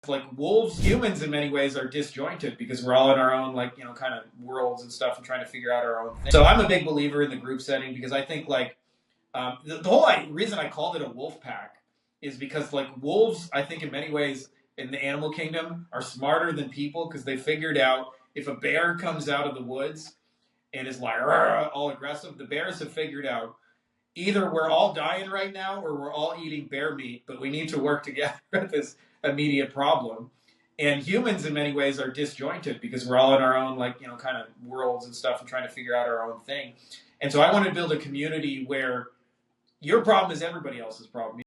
like wolves, humans in many ways are disjointed because we're all in our own kind of worlds and stuff and trying to figure out our own thing. So I'm a big believer in the group setting because I think the whole reason I called it a wolf pack is because wolves, I think in many ways in the animal kingdom are smarter than people because they figured out if a bear comes out of the woods and is like all aggressive, the bears have figured out either we're all dying right now or we're all eating bear meat, but we need to work together at this immediate problem. And humans in many ways are disjointed because we're all in our own kind of worlds and stuff and trying to figure out our own thing. And so I want to build a community where your problem is everybody else's problem.